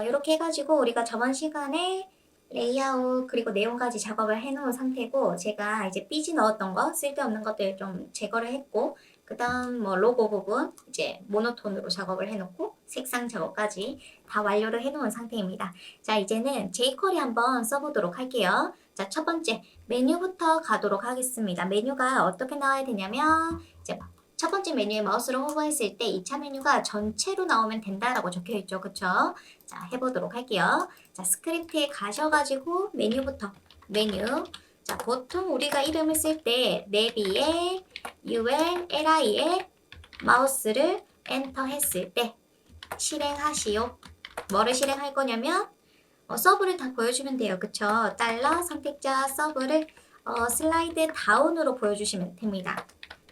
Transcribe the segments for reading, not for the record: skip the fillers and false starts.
이렇게 해가지고 우리가 저번 시간에 레이아웃 그리고 내용까지 작업을 해놓은 상태고, 제가 이제 삐지 넣었던 거 쓸데없는 것들 좀 제거를 했고, 그 다음 뭐 로고 부분 이제 모노톤으로 작업을 해놓고 색상 작업까지 다 완료를 해놓은 상태입니다. 자, 이제는 jQuery 한번 써보도록 할게요. 자, 첫 번째 메뉴부터 가도록 하겠습니다. 메뉴가 어떻게 나와야 되냐면, 이제 첫 번째 메뉴에 마우스를 호버했을 때 2차 메뉴가 전체로 나오면 된다라고 적혀 있죠. 그쵸? 자, 해보도록 할게요. 자, 스크립트에 가셔가지고 메뉴부터 메뉴. 자, 보통 우리가 이름을 쓸 때 내비에 ULLI에 마우스를 엔터 했을 때 실행하시오. 뭐를 실행할 거냐면 서브를 다 보여주면 돼요. 그쵸? 달러 선택자 서브를 슬라이드 다운으로 보여주시면 됩니다.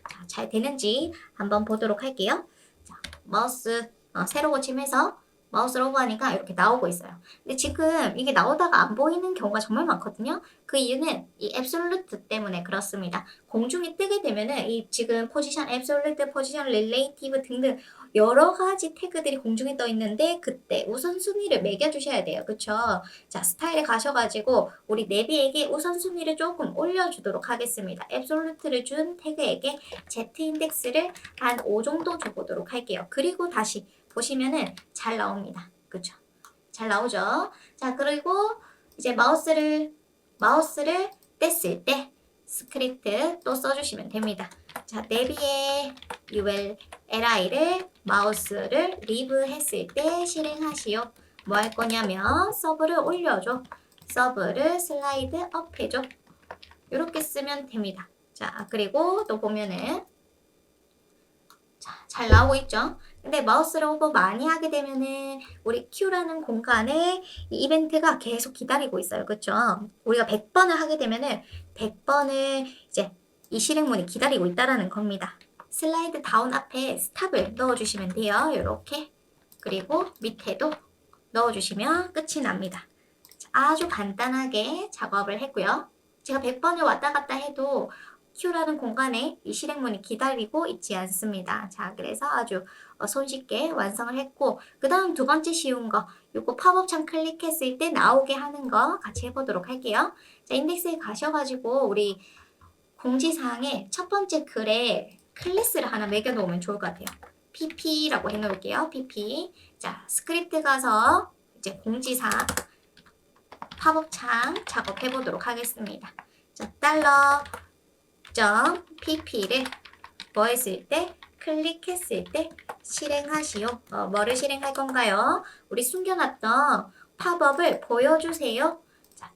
자, 잘 되는지 한번 보도록 할게요. 자, 마우스 세로 고침해서 마우스를 오버하니까 이렇게 나오고 있어요. 근데 지금 이게 나오다가 안 보이는 경우가 정말 많거든요. 그 이유는 이 앱솔루트 때문에 그렇습니다. 공중에 뜨게 되면은 이 지금 포지션 앱솔루트, 포지션 릴레이티브 등등 여러 가지 태그들이 공중에 떠 있는데 그때 우선순위를 매겨주셔야 돼요. 그쵸? 자, 스타일에 가셔가지고 우리 내비에게 우선순위를 조금 올려주도록 하겠습니다. 앱솔루트를 준 태그에게 Z인덱스를 한 5 정도 줘보도록 할게요. 그리고 다시 보시면은 잘 나옵니다. 그쵸? 잘 나오죠? 자, 그리고 이제 마우스를 뗐을 때 스크립트 또 써주시면 됩니다. 자, 내비에 ULLI를 마우스를 리브 했을 때 실행하시오. 뭐 할 거냐면 서브를 올려줘. 서브를 슬라이드 업 해줘. 이렇게 쓰면 됩니다. 자, 그리고 또 보면은 자, 잘 나오고 있죠? 근데 마우스를 오버 많이 하게 되면은 우리 Q라는 공간에 이 이벤트가 계속 기다리고 있어요. 그쵸? 우리가 100번을 하게 되면은 100번을 이제 이 실행문이 기다리고 있다라는 겁니다. 슬라이드 다운 앞에 스탑을 넣어주시면 돼요. 이렇게. 그리고 밑에도 넣어주시면 끝이 납니다. 아주 간단하게 작업을 했고요. 제가 100번을 왔다 갔다 해도 Q라는 공간에 이 실행문이 기다리고 있지 않습니다. 자, 그래서 아주 손쉽게 완성을 했고, 그 다음 두 번째 쉬운 거, 요거 팝업창 클릭했을 때 나오게 하는 거 같이 해보도록 할게요. 자, 인덱스에 가셔가지고 우리 공지사항에 첫 번째 글에 클래스를 하나 매겨놓으면 좋을 것 같아요. pp라고 해놓을게요. pp. 자, 스크립트 가서 이제 공지사항 팝업창 작업해 보도록 하겠습니다. 자, $pp를 뭐 했을 때? 클릭했을 때 실행하시오. 뭐를 실행할 건가요? 우리 숨겨놨던 팝업을 보여주세요. 자,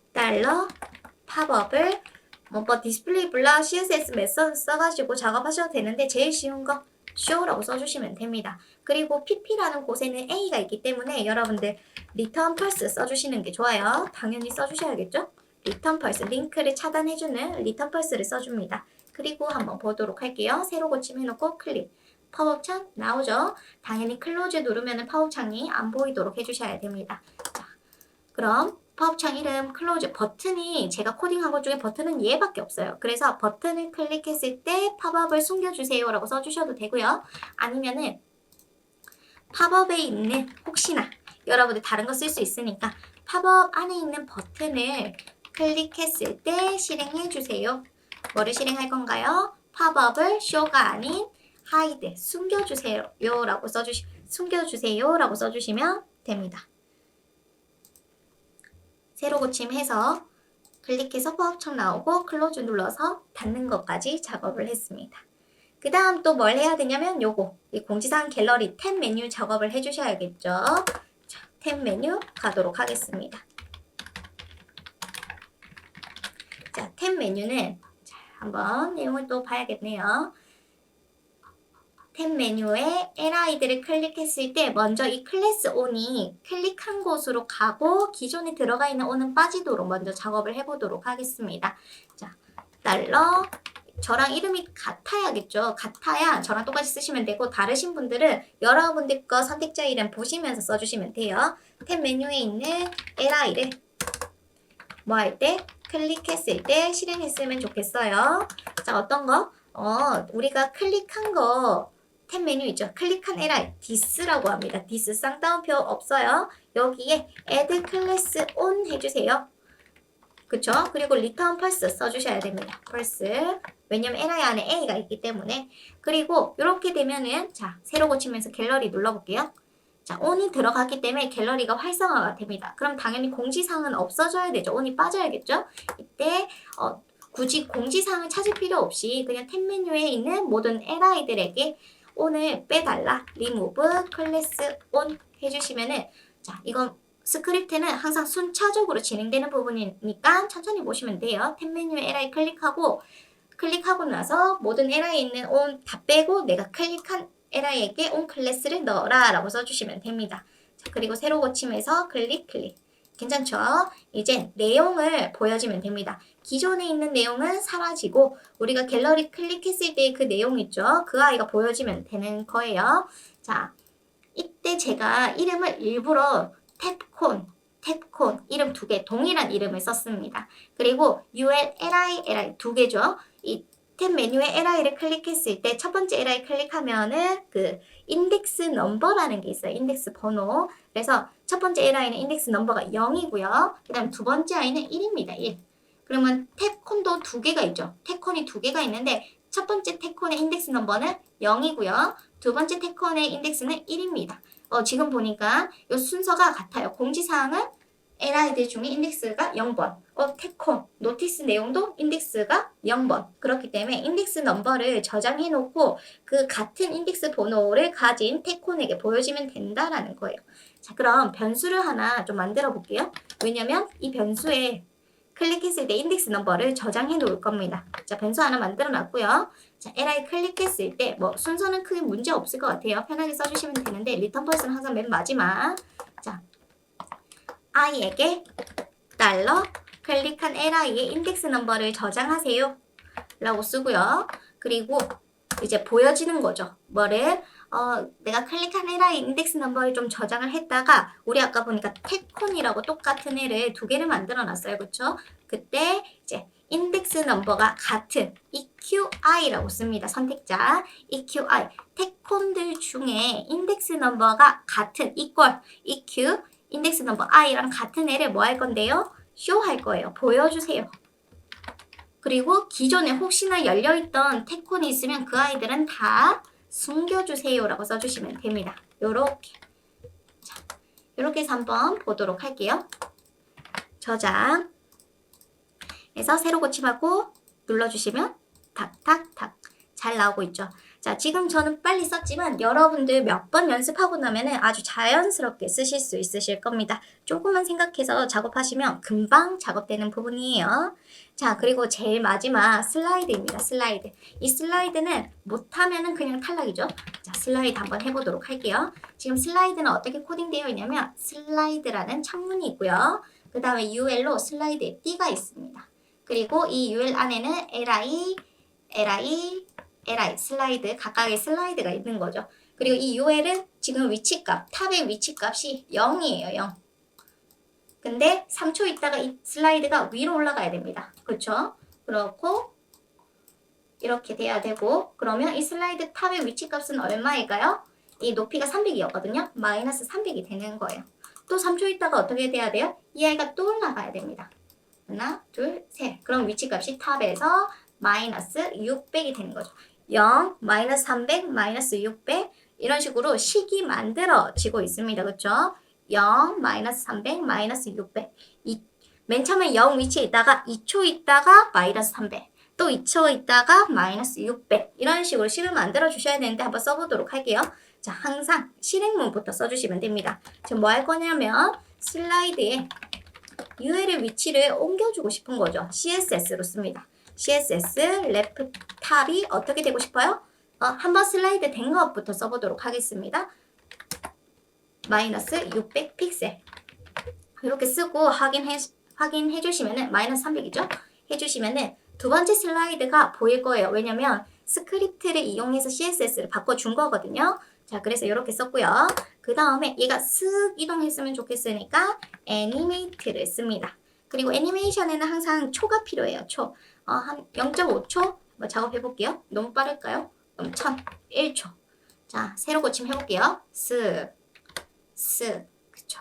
팝업을 뭐 디스플레이 블락 CSS 메서드 써가지고 작업하셔도 되는데 제일 쉬운 거 show라고 써주시면 됩니다. 그리고 pp라는 곳에는 a가 있기 때문에 여러분들 return pulse 써주시는 게 좋아요. 당연히 써주셔야겠죠? return pulse, 링크를 차단해주는 return pulse를 써줍니다. 그리고 한번 보도록 할게요. 세로 고침해놓고 클릭. 팝업창 나오죠? 당연히 클로즈 누르면 팝업창이 안 보이도록 해주셔야 됩니다. 자, 그럼 팝업창 이름 클로즈 버튼이 제가 코딩한 것 중에 버튼은 얘밖에 없어요. 그래서 버튼을 클릭했을 때 팝업을 숨겨주세요 라고 써주셔도 되고요. 아니면은 팝업에 있는 혹시나 여러분들 다른 거 쓸 수 있으니까 팝업 안에 있는 버튼을 클릭했을 때 실행해 주세요. 뭐를 실행할 건가요? 팝업을 show가 아닌 hide, 숨겨주세요 라고 써주시면 됩니다. 세로 고침해서 클릭해서 팝업창 나오고 클로즈 눌러서 닫는 것까지 작업을 했습니다. 그 다음 또 뭘 해야 되냐면 요거 이 공지사항 갤러리 탭 메뉴 작업을 해주셔야겠죠. 자, 탭 메뉴 가도록 하겠습니다. 자, 탭 메뉴는 자, 한번 내용을 또 봐야겠네요. 탭 메뉴에 LI들을 클릭했을 때 먼저 이 클래스 on이 클릭한 곳으로 가고 기존에 들어가 있는 on은 빠지도록 먼저 작업을 해보도록 하겠습니다. 자, 달러 저랑 이름이 같아야겠죠. 같아야 저랑 똑같이 쓰시면 되고 다르신 분들은 여러분들 거 선택자 이름 보시면서 써주시면 돼요. 탭 메뉴에 있는 LI를 뭐 할 때? 클릭했을 때 실행했으면 좋겠어요. 자, 어떤 거? 우리가 클릭한 거 탭 메뉴 있죠? 클릭한 li, this라고 합니다. this 쌍따옴표 없어요. 여기에 add class on 해주세요. 그쵸? 그리고 return false 써주셔야 됩니다. false. 왜냐면 li 안에 a가 있기 때문에. 그리고 이렇게 되면은 자 새로 고치면서 갤러리 눌러볼게요. 자 on이 들어갔기 때문에 갤러리가 활성화가 됩니다. 그럼 당연히 공지사항은 없어져야 되죠. on이 빠져야겠죠? 이때 굳이 공지사항을 찾을 필요 없이 그냥 탭 메뉴에 있는 모든 li들에게 on을 빼달라. remove class on 해주시면은 자 이건 스크립트는 항상 순차적으로 진행되는 부분이니까 천천히 보시면 돼요. 탭 메뉴에 li 클릭하고 나서 모든 li에 있는 on 다 빼고 내가 클릭한 li에게 on 클래스를 넣어라 라고 써주시면 됩니다. 자, 그리고 새로 고침해서 클릭 괜찮죠? 이제 내용을 보여주면 됩니다. 기존에 있는 내용은 사라지고 우리가 갤러리 클릭했을 때 그 내용 있죠? 그 아이가 보여지면 되는 거예요. 자, 이때 제가 이름을 일부러 탭콘 이름 두 개 동일한 이름을 썼습니다. 그리고 li 두 개죠. 이 탭 메뉴에 li를 클릭했을 때 첫 번째 li 클릭하면은 그 인덱스 넘버라는 게 있어요. 인덱스 번호. 그래서 첫 번째 li는 인덱스 넘버가 0이고요. 그 다음 두 번째 i는 1입니다. 1. 그러면 탭콘도 두 개가 있죠. 탭콘이 두 개가 있는데 첫 번째 탭콘의 인덱스 넘버는 0이고요. 두 번째 탭콘의 인덱스는 1입니다. 지금 보니까 이 순서가 같아요. 공지사항은 li들 중에 인덱스가 0번. 탭콘, 노티스 내용도 인덱스가 0번. 그렇기 때문에 인덱스 넘버를 저장해 놓고 그 같은 인덱스 번호를 가진 탭콘에게 보여주면 된다라는 거예요. 자, 그럼 변수를 하나 좀 만들어 볼게요. 왜냐면 이 변수에 클릭했을 때 인덱스 넘버를 저장해 놓을 겁니다. 자, 변수 하나 만들어 놨고요. 자, li 클릭했을 때 순서는 크게 문제 없을 것 같아요. 편하게 써주시면 되는데 return false는 항상 맨 마지막. 자, i에게 달러 클릭한 li의 인덱스 넘버를 저장하세요 라고 쓰고요. 그리고 이제 보여지는 거죠. 내가 클릭한 li 인덱스 넘버를 좀 저장을 했다가 우리 아까 보니까 탭콘이라고 똑같은 애를 두 개를 만들어 놨어요. 그쵸? 그때 이제 인덱스 넘버가 같은 EQI라고 씁니다. 선택자 EQI 탭콘들 중에 인덱스 넘버가 같은 EQ 인덱스 넘버 i랑 같은 애를 뭐 할 건데요? show 할 거예요. 보여주세요. 그리고 기존에 혹시나 열려있던 탭콘이 있으면 그 아이들은 다 숨겨주세요 라고 써주시면 됩니다. 요렇게. 자, 요렇게 해서 한번 보도록 할게요. 저장. 해서 새로 고침하고 눌러주시면 탁탁탁 잘 나오고 있죠. 자, 지금 저는 빨리 썼지만 여러분들 몇 번 연습하고 나면 아주 자연스럽게 쓰실 수 있으실 겁니다. 조금만 생각해서 작업하시면 금방 작업되는 부분이에요. 자, 그리고 제일 마지막 슬라이드입니다. 슬라이드. 이 슬라이드는 못하면은 그냥 탈락이죠. 자, 슬라이드 한번 해보도록 할게요. 지금 슬라이드는 어떻게 코딩되어 있냐면 슬라이드라는 창문이 있고요. 그 다음에 UL로 슬라이드에 띠가 있습니다. 그리고 이 UL 안에는 li 슬라이드 각각의 슬라이드가 있는 거죠. 그리고 이 UL은 지금 위치값 탑의 위치값이 0이에요. 0. 근데 3초 있다가 이 슬라이드가 위로 올라가야 됩니다. 그렇죠? 그렇고 이렇게 돼야 되고 그러면 이 슬라이드 탑의 위치값은 얼마일까요? 이 높이가 300이었거든요. 마이너스 300이 되는 거예요. 또 3초 있다가 어떻게 돼야 돼요? 이 아이가 또 올라가야 됩니다. 하나, 둘, 셋. 그럼 위치값이 탑에서 마이너스 600이 되는 거죠. 0, 마이너스 300, 마이너스 600 이런 식으로 식이 만들어지고 있습니다. 그렇죠? 0, 마이너스 300, 마이너스 600 맨 처음에 0 위치에 있다가 2초 있다가 마이너스 300 또 2초 있다가 마이너스 600 이런 식으로 식을 만들어 주셔야 되는데 한번 써보도록 할게요. 자, 항상 실행문부터 써주시면 됩니다. 지금 뭐 할 거냐면 슬라이드에 UL의 위치를 옮겨주고 싶은 거죠. CSS로 씁니다. CSS left 탑이 어떻게 되고 싶어요? 한번 슬라이드 된 것부터 써보도록 하겠습니다. 마이너스 600 픽셀 이렇게 쓰고 확인해 주시면은 마이너스 300이죠? 해주시면은 두 번째 슬라이드가 보일 거예요. 왜냐면 스크립트를 이용해서 CSS를 바꿔준 거거든요. 자, 그래서 이렇게 썼고요. 그 다음에 얘가 쓱 이동했으면 좋겠으니까 애니메이트를 씁니다. 그리고 애니메이션에는 항상 초가 필요해요. 초. 한 0.5초 한번 작업해 볼게요. 너무 빠를까요? 그럼 1초. 자, 자, 세로 고침 해볼게요. 그쵸.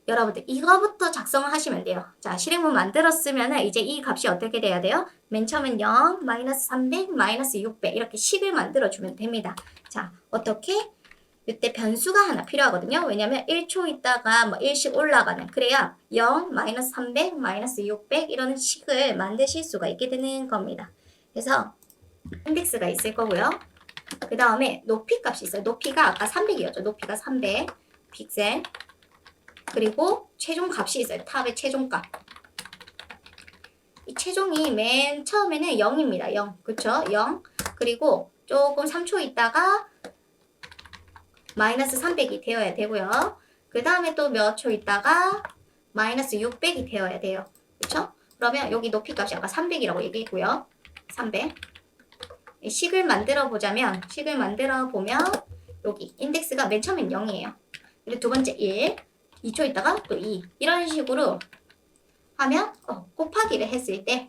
여러분들 이거부터 작성을 하시면 돼요. 자, 실행문 만들었으면 이제 이 값이 어떻게 돼야 돼요? 맨 처음엔 0, 마이너스 300, 마이너스 600 이렇게 식을 만들어주면 됩니다. 자, 어떻게? 이때 변수가 하나 필요하거든요. 왜냐면 1초 있다가 뭐 1씩 올라가는, 그래야 0, 마이너스 300, 마이너스 600 이런 식을 만드실 수가 있게 되는 겁니다. 그래서 인덱스가 있을 거고요. 그 다음에 높이 값이 있어요. 높이가 아까 300이었죠. 높이가 300 픽셀. 그리고 최종 값이 있어요. 탑의 최종값. 이 최종이 맨 처음에는 0입니다. 0. 그쵸? 0. 그리고 조금 3초 있다가 마이너스 300이 되어야 되고요. 그 다음에 또 몇 초 있다가 마이너스 600이 되어야 돼요. 그쵸? 그러면 여기 높이 값이 아까 300이라고 얘기했고요. 300. 식을 만들어 보자면, 식을 만들어 보면 여기 인덱스가 맨 처음엔 0이에요. 그리고 두 번째 1, 2초 있다가 또 2. 이런 식으로 하면 곱하기를 했을 때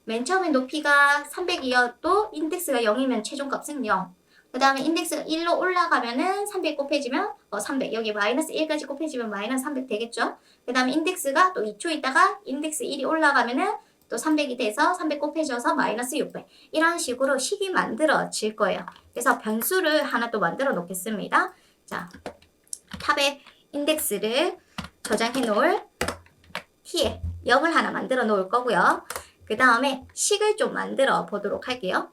맨 처음엔 높이가 300이어도 인덱스가 0이면 최종값은 0. 그 다음에 인덱스가 1로 올라가면은 300 곱해지면 300. 여기 마이너스 1까지 곱해지면 마이너스 300 되겠죠? 그 다음에 인덱스가 또 2초 있다가 인덱스 1이 올라가면은 또 300이 돼서 300 곱해져서 마이너스 600. 이런 식으로 식이 만들어질 거예요. 그래서 변수를 하나 또 만들어 놓겠습니다. 자, 탑에 인덱스를 저장해 놓을 t에 0을 하나 만들어 놓을 거고요. 그 다음에 식을 좀 만들어 보도록 할게요.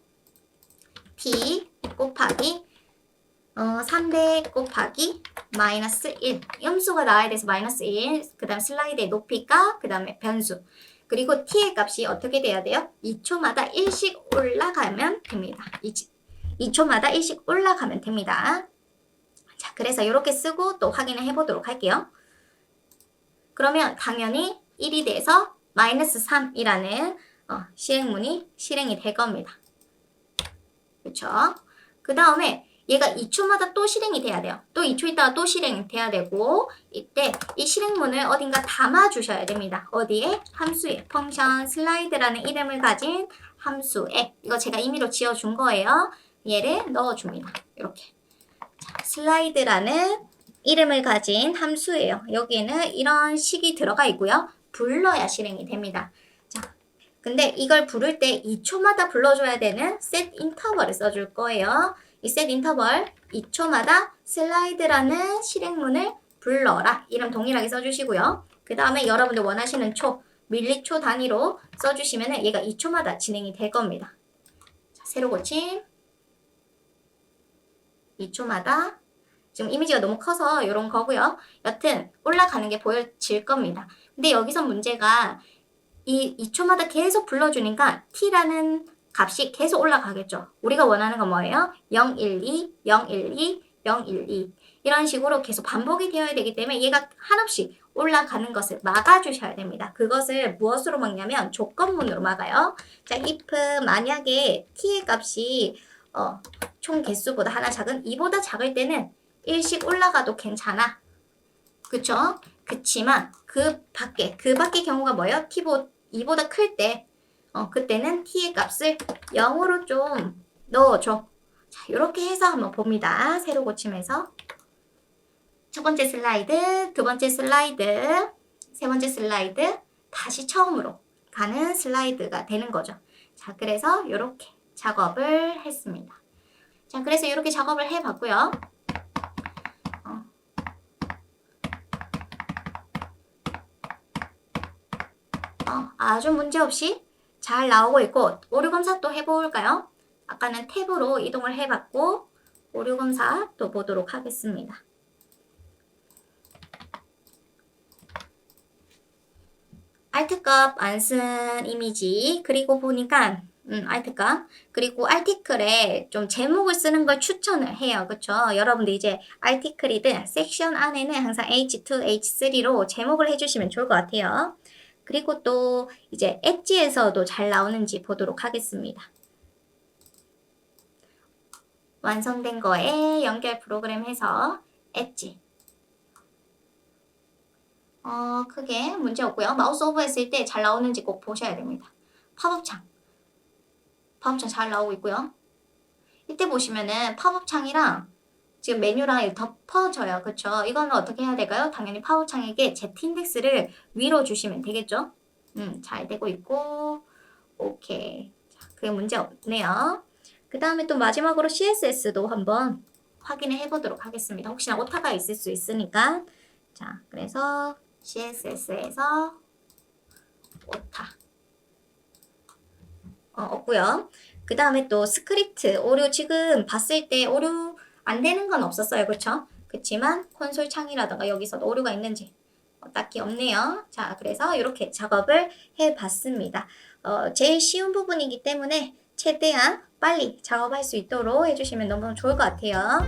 t 곱하기 300 곱하기 마이너스 1. 음수가 나와야 돼서 마이너스 1. 그 다음 슬라이드의 높이가, 그 다음에 변수. 그리고 t의 값이 어떻게 돼야 돼요? 2초마다 1씩 올라가면 됩니다. 2초마다 1씩 올라가면 됩니다. 자, 그래서 이렇게 쓰고 또 확인을 해보도록 할게요. 그러면 당연히 1이 돼서 마이너스 3이라는 실행문이 실행이 될 겁니다. 그쵸? 그 다음에 얘가 2초마다 또 실행이 돼야 돼요. 또 2초 있다가 또 실행이 돼야 되고, 이때 이 실행문을 어딘가 담아 주셔야 됩니다. 어디에? 함수에. 펑션 슬라이드라는 이름을 가진 함수에. 이거 제가 임의로 지어준 거예요. 얘를 넣어줍니다. 이렇게. 자, 슬라이드라는 이름을 가진 함수예요. 여기에는 이런 식이 들어가 있고요. 불러야 실행이 됩니다. 자, 근데 이걸 부를 때 2초마다 불러줘야 되는 set 인터벌을 써줄 거예요. 이 set 인터벌 2초마다 슬라이드라는 실행문을 불러라. 이름 동일하게 써주시고요. 그 다음에 여러분들 원하시는 초, 밀리초 단위로 써주시면 얘가 2초마다 진행이 될 겁니다. 자, 세로 고침. 2초마다. 지금 이미지가 너무 커서 이런 거고요. 여튼 올라가는 게 보여질 겁니다. 근데 여기서 문제가 이 2초마다 계속 불러주니까 t라는 값이 계속 올라가겠죠. 우리가 원하는 건 뭐예요? 012, 012, 012 이런 식으로 계속 반복이 되어야 되기 때문에 얘가 한없이 올라가는 것을 막아주셔야 됩니다. 그것을 무엇으로 막냐면 조건문으로 막아요. 자, if 만약에 t의 값이 총 개수보다 하나 작은 2보다 작을 때는 1씩 올라가도 괜찮아. 그쵸? 그치만 그 밖의 경우가 뭐예요? 2보다 클 때 그때는 t의 값을 0으로 좀 넣어줘. 자, 이렇게 해서 한번 봅니다. 세로 고침해서 첫 번째 슬라이드, 두 번째 슬라이드, 세 번째 슬라이드, 다시 처음으로 가는 슬라이드가 되는 거죠. 자, 그래서 이렇게 작업을 했습니다. 자, 그래서 이렇게 작업을 해봤고요. 아주 문제없이 잘 나오고 있고, 오류 검사 또 해볼까요? 아까는 탭으로 이동을 해봤고, 오류 검사 또 보도록 하겠습니다. 알트값 안 쓴 이미지, 그리고 보니까 알트값, 그리고 아티클에 좀 제목을 쓰는 걸 추천을 해요. 그쵸? 여러분들 이제 아티클이든 섹션 안에는 항상 H2, H3로 제목을 해주시면 좋을 것 같아요. 그리고 또 이제 엣지에서도 잘 나오는지 보도록 하겠습니다. 완성된 거에 연결 프로그램 해서 엣지. 크게 문제 없고요. 마우스 오버 했을 때 잘 나오는지 꼭 보셔야 됩니다. 팝업창 잘 나오고 있고요. 이때 보시면은 팝업 창이랑 지금 메뉴랑 이렇게 덮어져요. 그쵸? 이거는 어떻게 해야 될까요? 당연히 팝업 창에게 Z 인덱스를 위로 주시면 되겠죠? 잘 되고 있고, 오케이. 자, 그게 문제 없네요. 그 다음에 또 마지막으로 CSS도 한번 확인을 해보도록 하겠습니다. 혹시나 오타가 있을 수 있으니까. 자, 그래서 CSS에서 오타. 없고요. 그 다음에 또 스크립트 오류 지금 봤을 때 오류 안 되는 건 없었어요. 그쵸? 그치만 콘솔 창이라던가 여기서도 오류가 있는지 딱히 없네요. 자, 그래서 이렇게 작업을 해봤습니다. 제일 쉬운 부분이기 때문에 최대한 빨리 작업할 수 있도록 해주시면 너무 좋을 것 같아요.